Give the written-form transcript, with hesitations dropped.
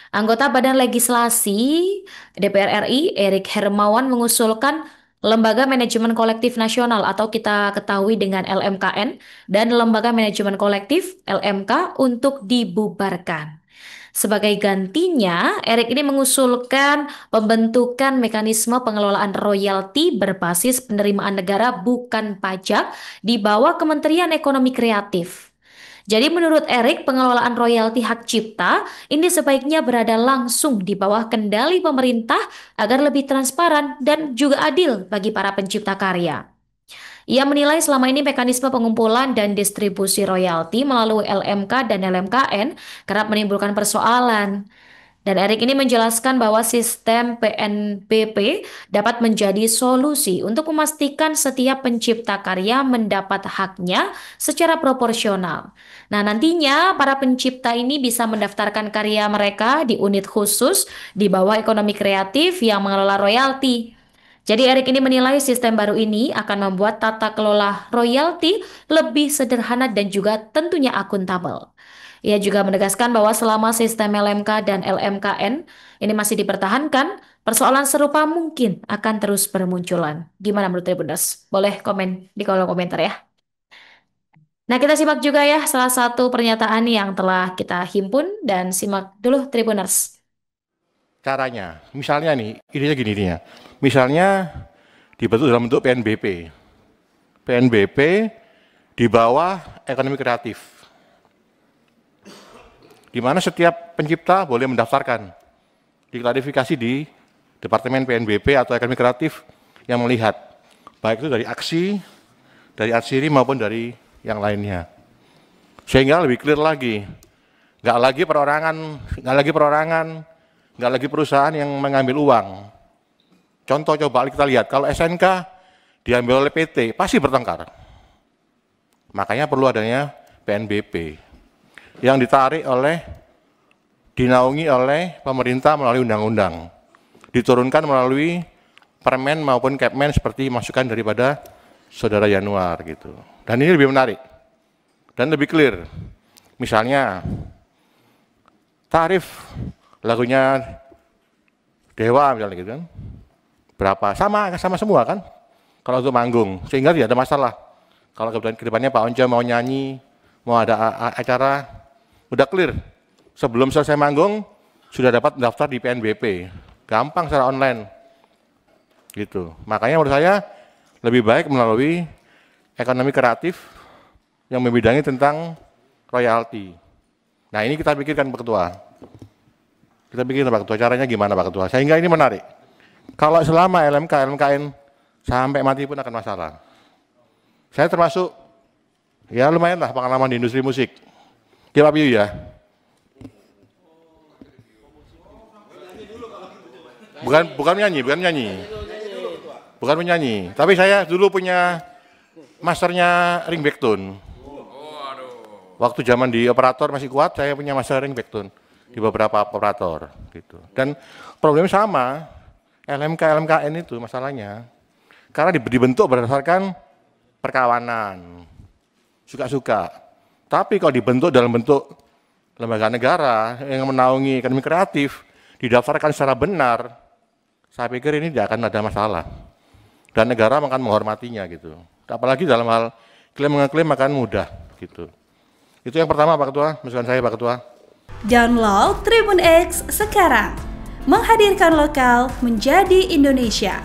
Anggota Badan Legislasi DPR RI, Erik Hermawan mengusulkan Lembaga Manajemen Kolektif Nasional atau kita ketahui dengan LMKN dan Lembaga Manajemen Kolektif LMK untuk dibubarkan. Sebagai gantinya, Erik ini mengusulkan pembentukan mekanisme pengelolaan royalti berbasis penerimaan negara bukan pajak di bawah Kementerian Ekonomi Kreatif. Jadi menurut Erik, pengelolaan royalti hak cipta ini sebaiknya berada langsung di bawah kendali pemerintah agar lebih transparan dan juga adil bagi para pencipta karya. Ia menilai selama ini mekanisme pengumpulan dan distribusi royalti melalui LMK dan LMKN kerap menimbulkan persoalan. Dan Erik ini menjelaskan bahwa sistem PNBP dapat menjadi solusi untuk memastikan setiap pencipta karya mendapat haknya secara proporsional. Nah, nantinya para pencipta ini bisa mendaftarkan karya mereka di unit khusus di bawah ekonomi kreatif yang mengelola royalti. Jadi Erik ini menilai sistem baru ini akan membuat tata kelola royalti lebih sederhana dan juga tentunya akuntabel. Ia juga menegaskan bahwa selama sistem LMK dan LMKN ini masih dipertahankan, persoalan serupa mungkin akan terus bermunculan. Gimana menurut Tribuners? Boleh komen di kolom komentar ya. Nah, kita simak juga ya salah satu pernyataan yang telah kita himpun dan simak dulu Tribuners. Caranya, misalnya nih, idenya gini nih ya. Misalnya dibentuk dalam bentuk PNBP. PNBP di bawah ekonomi kreatif. Di mana setiap pencipta boleh mendaftarkan. Diklarifikasi di Departemen PNBP atau ekonomi kreatif yang melihat. Baik itu dari arsiri maupun dari yang lainnya. Sehingga lebih clear lagi. Nggak lagi perusahaan yang mengambil uang. Contoh coba kita lihat, kalau SNK diambil oleh PT, pasti bertengkar. Makanya perlu adanya PNBP yang dinaungi oleh pemerintah melalui undang-undang. Diturunkan melalui Permen maupun Kepmen seperti masukan daripada Saudara Yanuar gitu. Dan ini lebih menarik dan lebih clear. Misalnya tarif lagunya Dewa misalnya gitu kan, berapa? Sama semua kan, kalau untuk manggung, sehingga tidak ada masalah. Kalau kedepannya Pak Once mau nyanyi, mau ada acara, udah clear. Sebelum selesai manggung, sudah dapat daftar di PNBP, gampang secara online. Gitu. Makanya menurut saya, lebih baik melalui ekonomi kreatif yang membidangi tentang royalti. Nah ini kita pikirkan Pak Ketua. Kita bikin Pak Ketua, caranya gimana Pak Ketua? Sehingga ini menarik. Kalau selama LMK, LMKN sampai mati pun akan masalah. Saya termasuk, ya lumayan lah pengalaman di industri musik. Ya Pak Piyu ya. Bukan menyanyi. Tapi saya dulu punya masternya ringback tone. Waktu zaman di operator masih kuat, saya punya master ringback tone di beberapa operator gitu. Dan problemnya sama, LMK LMKN itu masalahnya karena dibentuk berdasarkan perkawanan, suka-suka. Tapi kalau dibentuk dalam bentuk lembaga negara yang menaungi ekonomi kreatif, didaftarkan secara benar, saya pikir ini tidak akan ada masalah. Dan negara akan menghormatinya gitu. Apalagi dalam hal klaim-mengeklaim akan mudah gitu. Itu yang pertama Pak Ketua, masukan saya Pak Ketua. Download Tribun X sekarang, menghadirkan lokal menjadi Indonesia.